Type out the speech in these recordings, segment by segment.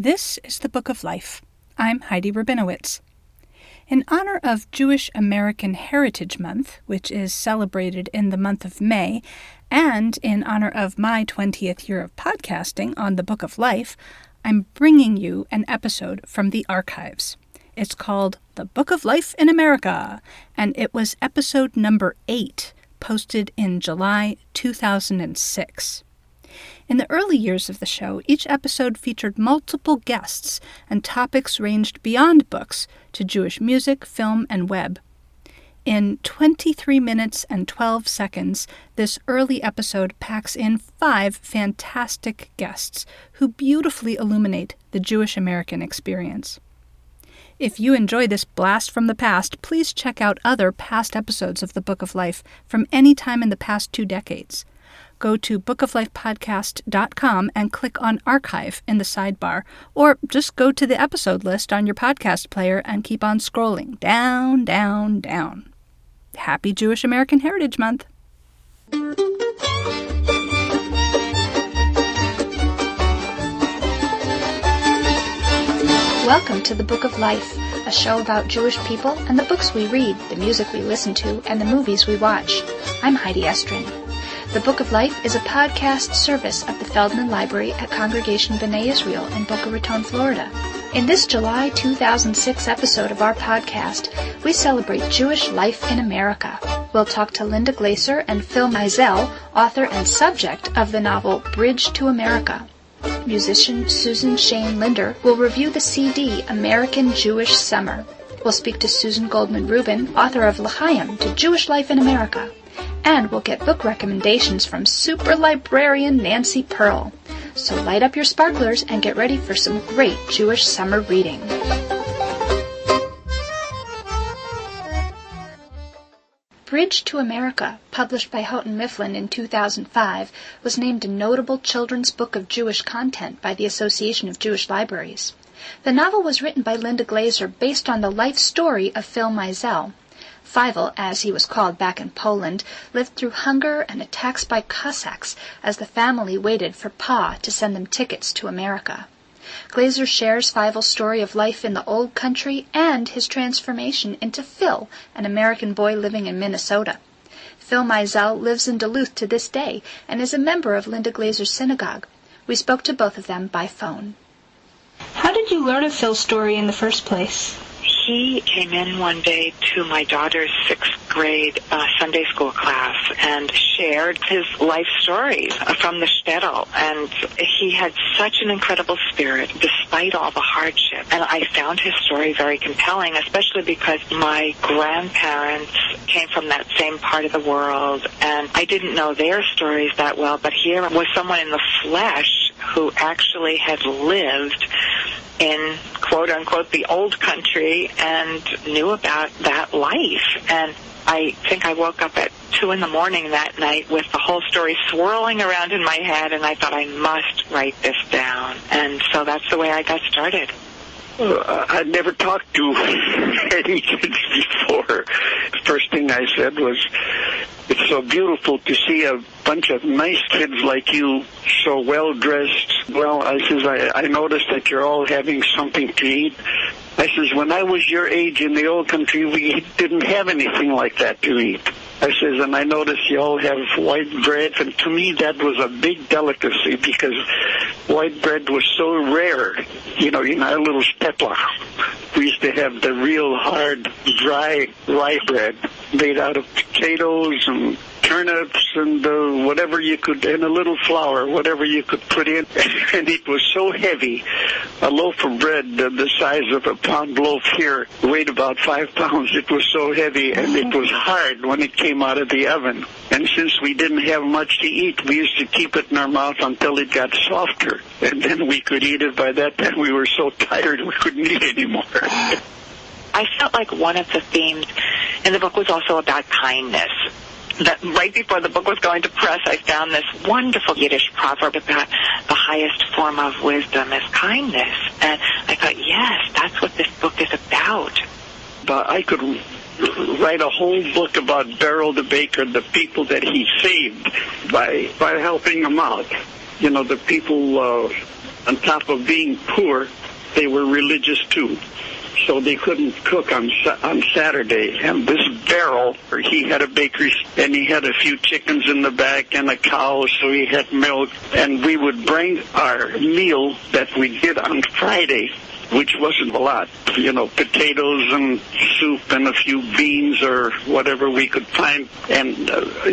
This is the Book of Life. I'm Heidi Rabinowitz. In honor of Jewish American Heritage Month, which is celebrated in the month of May, and in honor of my 20th year of podcasting on the Book of Life, I'm bringing you an episode from the archives. It's called The Book of Life in America, and it was episode number 8, posted in July 2006. In the early years of the show, each episode featured multiple guests, and topics ranged beyond books to Jewish music, film, and web. In 23 minutes and 12 seconds, this early episode packs in 5 fantastic guests who beautifully illuminate the Jewish American experience. If you enjoy this blast from the past, please check out other past episodes of the Book of Life from any time in the past 2 decades. Go to bookoflifepodcast.com and click on Archive in the sidebar, or just go to the episode list on your podcast player and keep on scrolling down, down, down. Happy Jewish American Heritage Month! Welcome to the Book of Life, a show about Jewish people and the books we read, the music we listen to, and the movies we watch. I'm Heidi Estrin. The Book of Life is a podcast service of the Feldman Library at Congregation B'nai Israel in Boca Raton, Florida. In this July 2006 episode of our podcast, we celebrate Jewish life in America. We'll talk to Linda Glaser and Phil Mizell, author and subject of the novel Bridge to America. Musician Susan Shane Linder will review the CD American Jewish Summer. We'll speak to Susan Goldman Rubin, author of L'chaim, to Jewish Life in America. And we'll get book recommendations from super librarian Nancy Pearl. So light up your sparklers and get ready for some great Jewish summer reading. Bridge to America, published by Houghton Mifflin in 2005, was named a notable children's book of Jewish content by the Association of Jewish Libraries. The novel was written by Linda Glaser based on the life story of Phil Mizell. Feivel, as he was called back in Poland, lived through hunger and attacks by Cossacks as the family waited for Pa to send them tickets to America. Glaser shares Feivel's story of life in the old country and his transformation into Phil, an American boy living in Minnesota. Phil Mizell lives in Duluth to this day and is a member of Linda Glaser's synagogue. We spoke to both of them by phone. How did you learn of Phil's story in the first place? He came in one day to my daughter's 6th grade Sunday school class and shared his life story from the shtetl. And he had such an incredible spirit despite all the hardship. And I found his story very compelling, especially because my grandparents came from that same part of the world. And I didn't know their stories that well, but here was someone in the flesh who actually had lived in, quote-unquote, the old country and knew about that life. And I think I woke up at 2 in the morning that night with the whole story swirling around in my head, and I thought I must write this down. And so that's the way I got started. I'd never talked to any kids before. The first thing I said was, it's so beautiful to see a bunch of nice kids like you, so well-dressed. Well, I says, I noticed that you're all having something to eat. I says, when I was your age in the old country, we didn't have anything like that to eat. I says, and I noticed you all have white bread, and to me that was a big delicacy because white bread was so rare. In our little shtetl, we used to have the real hard, dry rye bread made out of potatoes and turnips and whatever you could, and a little flour, whatever you could put in. And it was so heavy. A loaf of bread the size of a pound loaf here weighed about 5 pounds. It was so heavy, and it was hard when it came out of the oven. And since we didn't have much to eat, we used to keep it in our mouth until it got softer. And then we could eat it. By that time, we were so tired we couldn't eat anymore. I felt like one of the themes in the book was also about kindness. That right before the book was going to press, I found this wonderful Yiddish proverb about the highest form of wisdom is kindness. And I thought, yes, that's what this book is about. But I could write a whole book about Beryl the baker, the people that he saved by helping them out. The people On top of being poor, they were religious too. So they couldn't cook on Saturday. And this Beryl, he had a bakery, and he had a few chickens in the back and a cow, so he had milk. And we would bring our meal that we did on Friday, which wasn't a lot. Potatoes and soup and a few beans or whatever we could find. And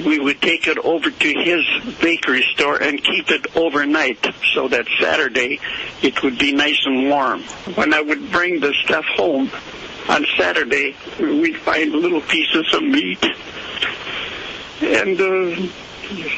we would take it over to his bakery store and keep it overnight so that Saturday it would be nice and warm. When I would bring the stuff home on Saturday, we'd find little pieces of meat and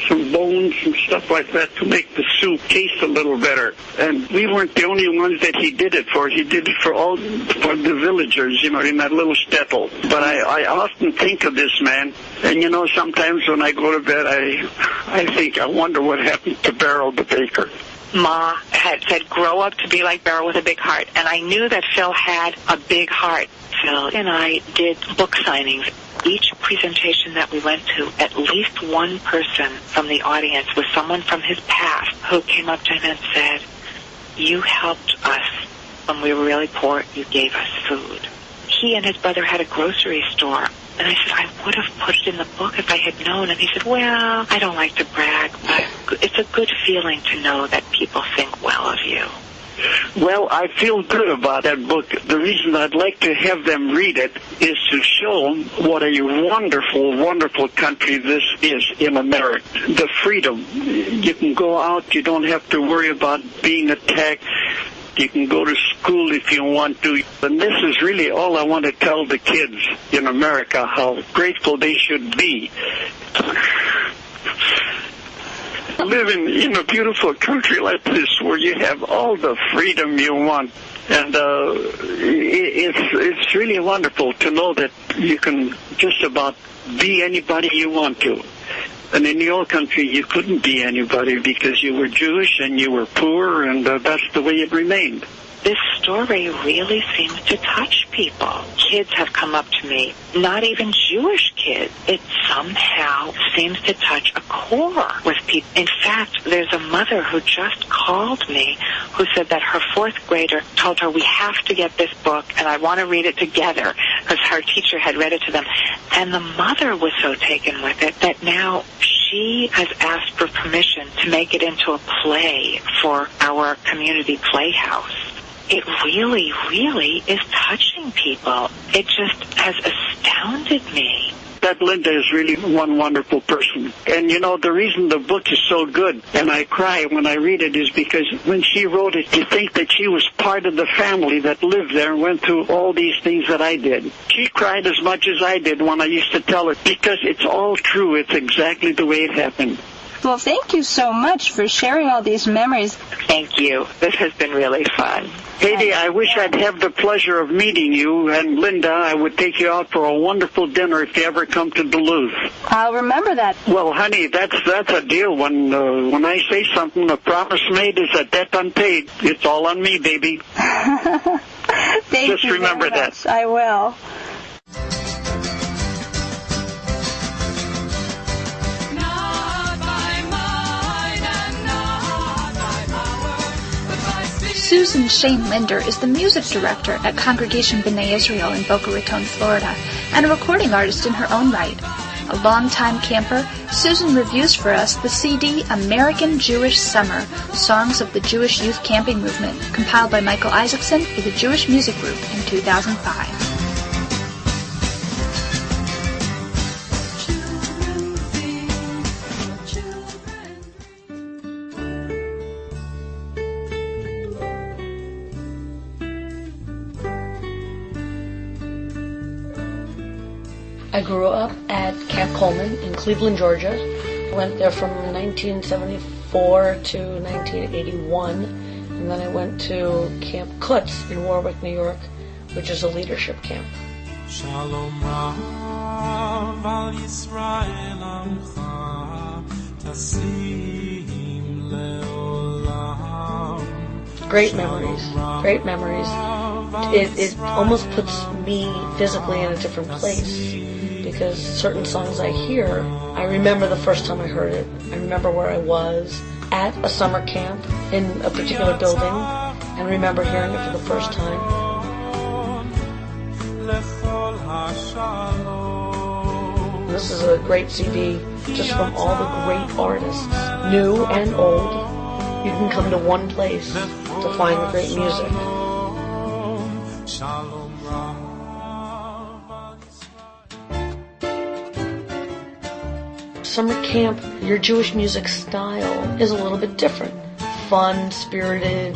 some bones and stuff like that to make the soup taste a little better. And we weren't the only ones that he did it for. He did it for the villagers, in that little shtetl. But I often think of this man, and sometimes when I go to bed, I wonder what happened to Beryl the baker. Ma had said, grow up to be like Beryl with a big heart. And I knew that Phil had a big heart. Phil and I did book signings. Each presentation that we went to, at least one person from the audience was someone from his past who came up to him and said, you helped us when we were really poor. You gave us food. He and his brother had a grocery store. And I said, I would have put it in the book if I had known. And he said, well, I don't like to brag, but it's a good feeling to know that people think well of you. Well, I feel good about that book. The reason I'd like to have them read it is to show them what a wonderful, wonderful country this is in America. The freedom. You can go out. You don't have to worry about being attacked. You can go to school if you want to. And this is really all I want to tell the kids in America, how grateful they should be. Living in a beautiful country like this where you have all the freedom you want. And it's really wonderful to know that you can just about be anybody you want to. And in the old country, you couldn't be anybody because you were Jewish and you were poor, and that's the way it remained. This story really seems to touch people. Kids have come up to me, not even Jewish kids. It somehow seems to touch a core with people. In fact, there's a mother who just called me who said that her fourth grader told her, we have to get this book and I want to read it together, because her teacher had read it to them. And the mother was so taken with it that now she has asked for permission to make it into a play for our community playhouse. It really, really is touching people. It just has astounded me. That Linda is really one wonderful person. And the reason the book is so good, and I cry when I read it, is because when she wrote it, you think that she was part of the family that lived there and went through all these things that I did. She cried as much as I did when I used to tell her, because it's all true. It's exactly the way it happened. Well, thank you so much for sharing all these memories. Thank you. This has been really fun. Katie, I wish I'd have the pleasure of meeting you, and Linda, I would take you out for a wonderful dinner if you ever come to Duluth. I'll remember that. Well, honey, that's a deal. When I say something, a promise made is a debt unpaid. It's all on me, baby. Just remember that. I will. Susan Shane Linder is the music director at Congregation B'nai Israel in Boca Raton, Florida, and a recording artist in her own right. A longtime camper, Susan reviews for us the CD American Jewish Summer, Songs of the Jewish Youth Camping Movement, compiled by Michael Isaacson for the Jewish Music Group in 2005. I grew up at Camp Coleman in Cleveland, Georgia. I went there from 1974 to 1981, and then I went to Camp Kutz in Warwick, New York, which is a leadership camp. Shalom Rav al Yisrael Amcha Tasim Leolam. Great memories. It almost puts me physically in a different place, because certain songs I hear, I remember the first time I heard it. I remember where I was. at a summer camp in a particular building and remember hearing it for the first time. This is a great CD just from all the great artists, new and old. You can come to one place to find the great music. Summer camp, your Jewish music style is a little bit different. Fun, spirited.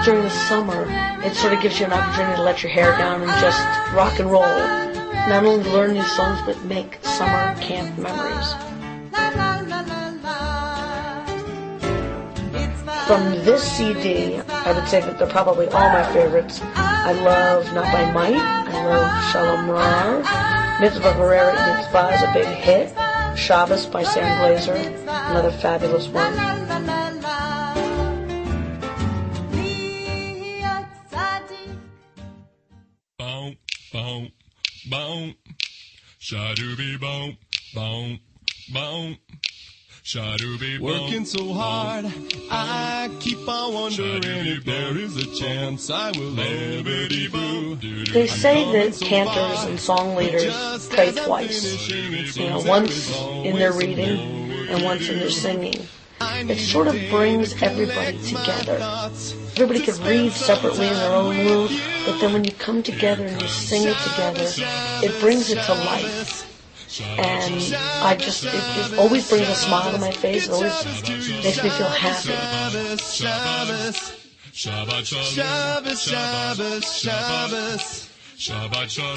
During the summer, it sort of gives you an opportunity to let your hair down and just rock and roll. Not only learn new songs, but make summer camp memories. From this CD, I would say that they're probably all my favorites. I love Not by Might. I love Shalom Rav. Mitzvah Gereret Mitzvah is a big hit. Shabbos by Sam Glazer, another fabulous one. Boom, boom, boom. Shadooby boom, boom, boom. Working so hard, I keep on wondering if there is a chance I will ever be boo. They say that cantors and song leaders pray twice. Once in their reading and once in their singing. It sort of brings everybody together. Everybody could read separately in their own mood, but then when you come together and you sing it together, it brings it to life. And it always brings a smile to my face. It always makes me feel happy.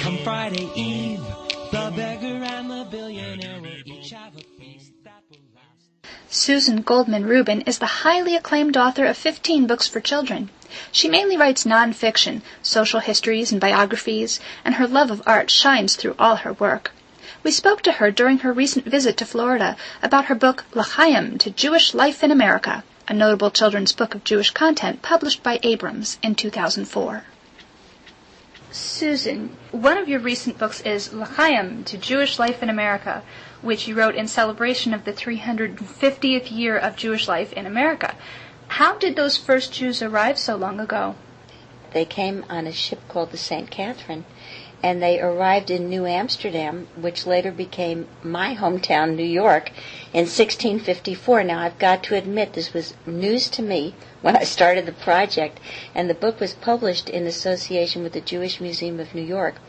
Come Friday Eve, the beggar and the billionaire will each have a feast that will last. Susan Goldman Rubin is the highly acclaimed author of 15 books for children. She mainly writes nonfiction, social histories and biographies, and her love of art shines through all her work. We spoke to her during her recent visit to Florida about her book L'chaim, to Jewish Life in America, a notable children's book of Jewish content published by Abrams in 2004. Susan, one of your recent books is L'chaim, to Jewish Life in America, which you wrote in celebration of the 350th year of Jewish life in America. How did those first Jews arrive so long ago? They came on a ship called the St. Catherine, and they arrived in New Amsterdam, which later became my hometown, New York, in 1654. Now, I've got to admit, this was news to me when I started the project, and the book was published in association with the Jewish Museum of New York.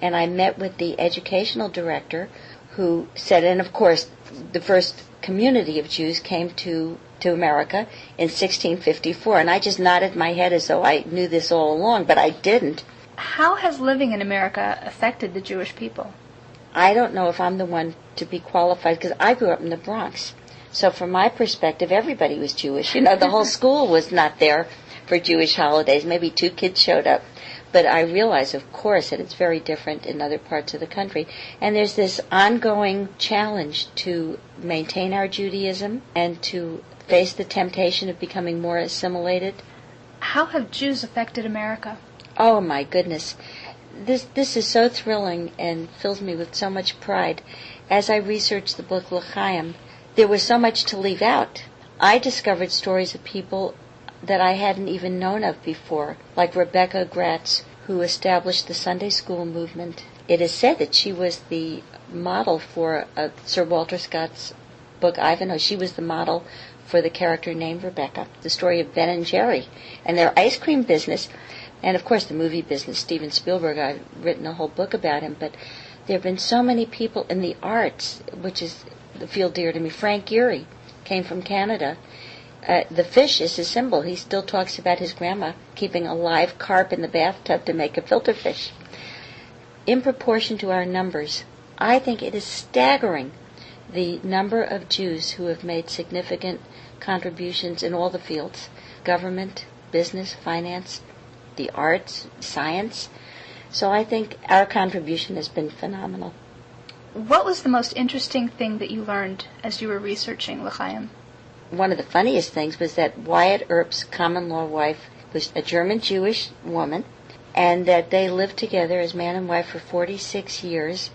And I met with the educational director, who said, and of course, the first community of Jews came to America in 1654, and I just nodded my head as though I knew this all along, but I didn't. How has living in America affected the Jewish people? I don't know if I'm the one to be qualified, because I grew up in the Bronx. So from my perspective, everybody was Jewish. The whole school was not there for Jewish holidays. Maybe 2 kids showed up. But I realize, of course, that it's very different in other parts of the country. And there's this ongoing challenge to maintain our Judaism and to face the temptation of becoming more assimilated. How have Jews affected America? Oh, my goodness. This is so thrilling and fills me with so much pride. As I researched the book L'chaim, there was so much to leave out. I discovered stories of people that I hadn't even known of before, like Rebecca Gratz, who established the Sunday school movement. It is said that she was the model for Sir Walter Scott's book Ivanhoe. She was the model for the character named Rebecca, the story of Ben and Jerry and their ice cream business. And, of course, the movie business. Steven Spielberg, I've written a whole book about him, but there have been so many people in the arts, which is the field dear to me. Frank Gehry came from Canada. The fish is his symbol. He still talks about his grandma keeping a live carp in the bathtub to make a filter fish. In proportion to our numbers, I think it is staggering the number of Jews who have made significant contributions in all the fields: government, business, finance, the arts, science. So I think our contribution has been phenomenal. What was the most interesting thing that you learned as you were researching L'chaim? One of the funniest things was that Wyatt Earp's common-law wife was a German Jewish woman, and that they lived together as man and wife for 46 years,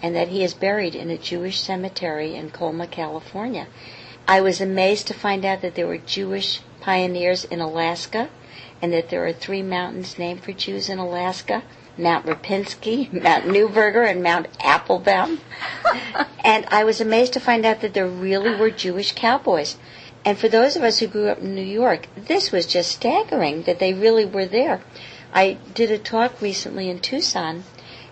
and that he is buried in a Jewish cemetery in Colma, California. I was amazed to find out that there were Jewish pioneers in Alaska, and that there are 3 mountains named for Jews in Alaska: Mount Rapinski, Mount Neuberger, and Mount Applebaum. And I was amazed to find out that there really were Jewish cowboys. And for those of us who grew up in New York, this was just staggering that they really were there. I did a talk recently in Tucson,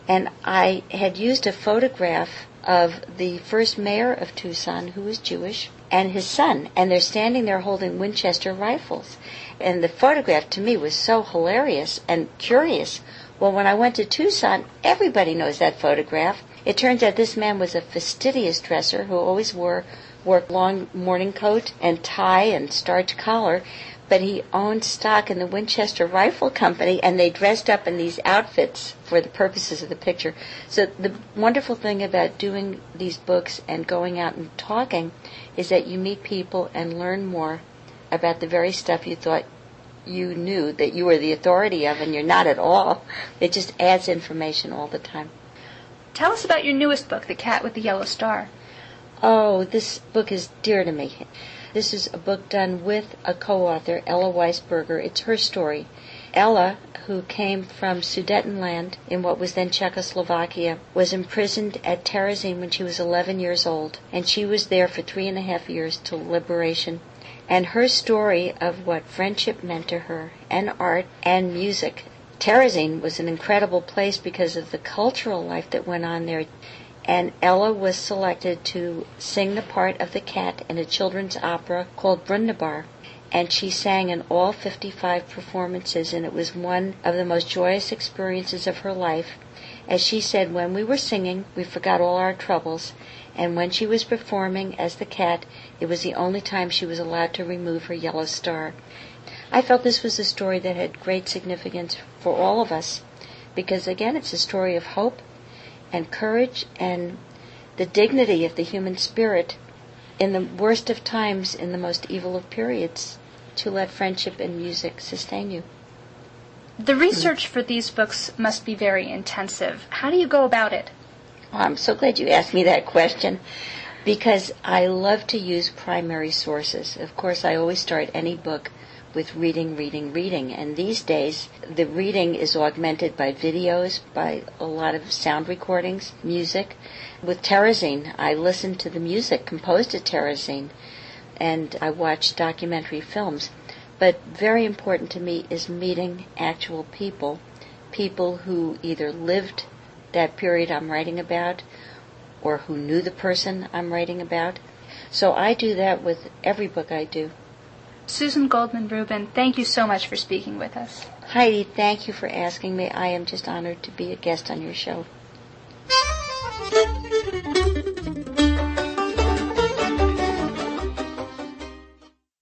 and I had used a photograph of the first mayor of Tucson, who was Jewish, and his son, and they're standing there holding Winchester rifles. And the photograph to me was so hilarious and curious. Well, when I went to Tucson, everybody knows that photograph. It turns out this man was a fastidious dresser who always wore long morning coat and tie and starched collar, but he owned stock in the Winchester Rifle Company, and they dressed up in these outfits for the purposes of the picture. So the wonderful thing about doing these books and going out and talking is that you meet people and learn more about the very stuff you thought you knew that you were the authority of, and you're not at all. It just adds information all the time. Tell us about your newest book, The Cat with the Yellow Star. Oh, this book is dear to me. This is a book done with a co-author, Ella Weisberger. It's her story. Ella, who came from Sudetenland in what was then Czechoslovakia, was imprisoned at Terezin when she was 11 years old, and she was there for 3.5 years till liberation. And her story of what friendship meant to her, and art, and music. Terezin was an incredible place because of the cultural life that went on there. And Ella was selected to sing the part of the cat in a children's opera called Brundabar. And she sang in all 55 performances, and it was one of the most joyous experiences of her life. As she said, when we were singing, we forgot all our troubles, and when she was performing as the cat, it was the only time she was allowed to remove her yellow star. I felt this was a story that had great significance for all of us, because again, it's a story of hope and courage and the dignity of the human spirit in the worst of times, in the most evil of periods, to let friendship and music sustain you. The research for these books must be very intensive. How do you go about it? Oh, I'm so glad you asked me that question, because I love to use primary sources. Of course, I always start any book with reading, and these days the reading is augmented by videos, by a lot of sound recordings, music. With Terezin, I listen to the music composed at Terezin, and I watch documentary films. But very important to me is meeting actual people who either lived that period I'm writing about, or who knew the person I'm writing about. So I do that with every book I do. Susan Goldman Rubin, thank you so much for speaking with us. Heidi, thank you for asking me. I am just honored to be a guest on your show.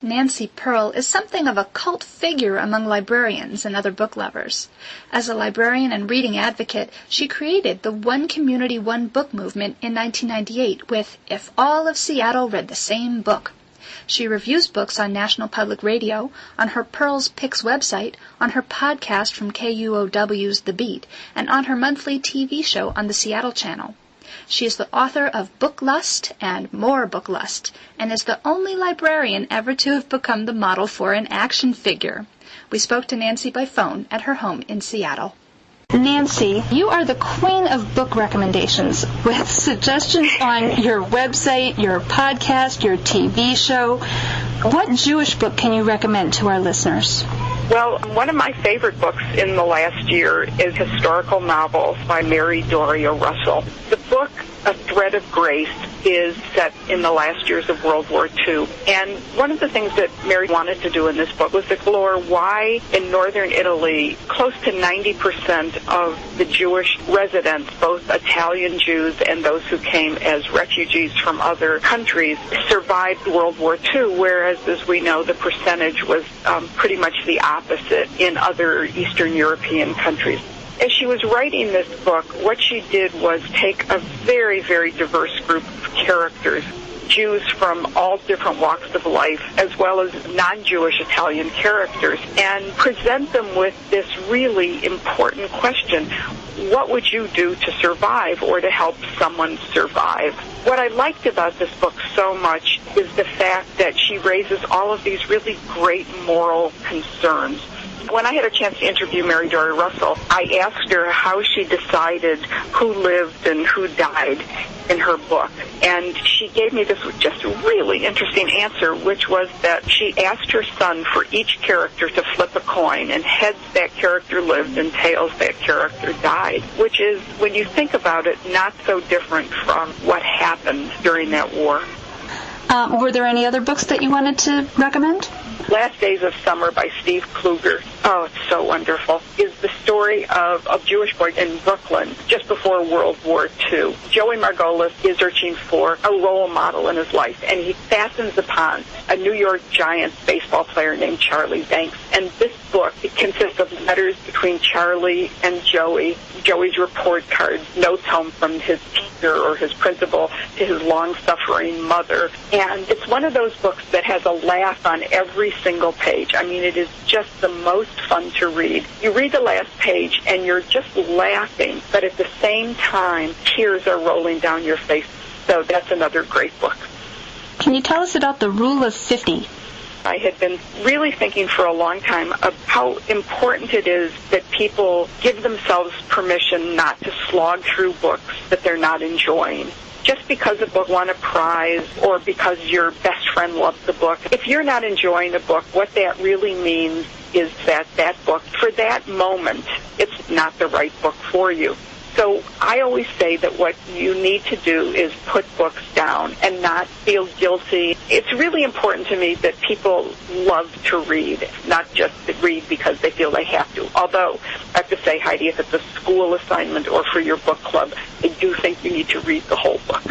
Nancy Pearl is something of a cult figure among librarians and other book lovers. As a librarian and reading advocate, she created the One Community, One Book movement in 1998 with If All of Seattle Read the Same Book. She reviews books on National Public Radio, on her Pearl's Picks website, on her podcast from KUOW's The Beat, and on her monthly TV show on the Seattle Channel. She is the author of Book Lust and More Book Lust, and is the only librarian ever to have become the model for an action figure. We spoke to Nancy by phone at her home in Seattle. Nancy, you are the queen of book recommendations, with suggestions on your website, your podcast, your TV show. What Jewish book can you recommend to our listeners? Well, one of my favorite books in the last year is historical novels by Mary Doria Russell. The book, A Thread of Grace, is set in the last years of World War II. And one of the things that Mary wanted to do in this book was explore why in northern Italy, close to 90% of the Jewish residents, both Italian Jews and those who came as refugees from other countries, survived World War II, whereas, as we know, the percentage was pretty much the opposite in other Eastern European countries. As she was writing this book, what she did was take a very, very diverse group of characters Jews from all different walks of life, as well as non-Jewish Italian characters, and present them with this really important question: what would you do to survive or to help someone survive? What I liked about this book so much is the fact that she raises all of these really great moral concerns. When I had a chance to interview Mary Dory Russell, I asked her how she decided who lived and who died in her book. And she gave me this just really interesting answer, which was that she asked her son for each character to flip a coin, and heads that character lived and tails that character died, which is, when you think about it, not so different from what happened during that war. Were there any other books that you wanted to recommend? Last Days of Summer by Steve Kluger. Oh, it's so wonderful. Is the story of a Jewish boy in Brooklyn just before World War II. Joey Margolis is searching for a role model in his life, and he fastens upon a New York Giants baseball player named Charlie Banks. And this book, it consists of letters between Charlie and Joey, Joey's report cards, notes home from his teacher or his principal to his long-suffering mother. And it's one of those books that has a laugh on every single page. I mean, it is just the most fun to read. You read the last page and you're just laughing, but at the same time, tears are rolling down your face. So that's another great book. Can you tell us about the Rule of 50? I had been really thinking for a long time of how important it is that people give themselves permission not to slog through books that they're not enjoying. Just because a book won a prize or because your best friend loves the book, if you're not enjoying a book, what that really means is that that book, for that moment, it's not the right book for you. So I always say that what you need to do is put books down and not feel guilty. It's really important to me that people love to read, not just read because they feel they have to. Although, I have to say, Heidi, if it's a school assignment or for your book club, I do think you need to read the whole book.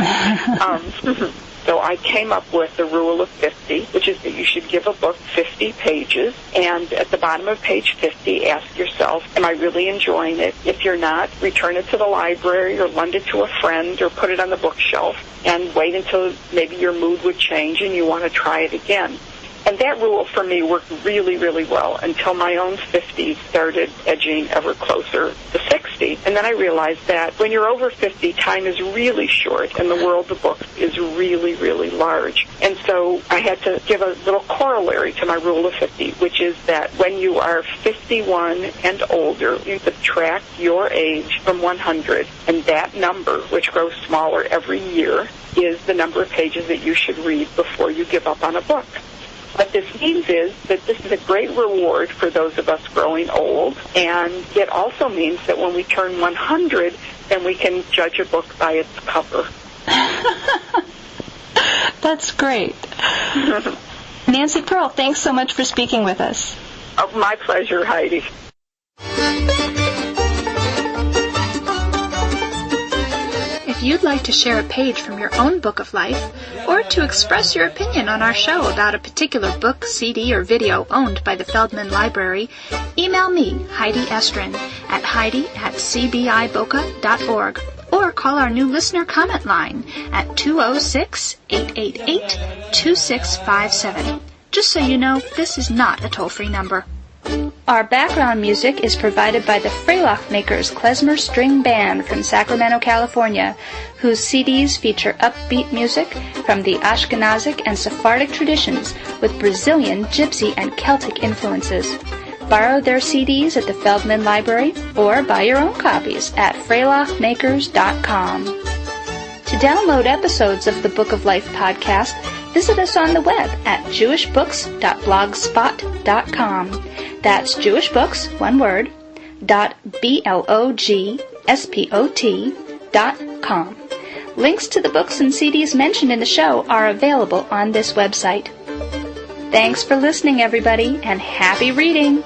So I came up with the Rule of 50, which is that you should give a book 50 pages, and at the bottom of page 50, ask yourself, am I really enjoying it? If you're not, return it to the library or lend it to a friend or put it on the bookshelf and wait until maybe your mood would change and you want to try it again. And that rule for me worked really, really well until my own 50 started edging ever closer to 60. And then I realized that when you're over 50, time is really short and the world of books is really, really large. And so I had to give a little corollary to my rule of 50, which is that when you are 51 and older, you subtract your age from 100, and that number, which grows smaller every year, is the number of pages that you should read before you give up on a book. What this means is that this is a great reward for those of us growing old, and it also means that when we turn 100, then we can judge a book by its cover. That's great. Nancy Pearl, thanks so much for speaking with us. Oh, my pleasure, Heidi. If you'd like to share a page from your own book of life, or to express your opinion on our show about a particular book, CD, or video owned by the Feldman Library, email me, Heidi Estrin, at heidi@cbiboca.org, or call our new listener comment line at 206-888-2657. Just so you know, this is not a toll-free number. Our background music is provided by the Freiloch Makers Klezmer String Band from Sacramento, California, whose CDs feature upbeat music from the Ashkenazic and Sephardic traditions with Brazilian, Gypsy, and Celtic influences. Borrow their CDs at the Feldman Library or buy your own copies at freilochmakers.com. To download episodes of the Book of Life podcast, visit us on the web at jewishbooks.blogspot.com. That's jewishbooks, one word, .blogspot.com. Links to the books and CDs mentioned in the show are available on this website. Thanks for listening, everybody, and happy reading!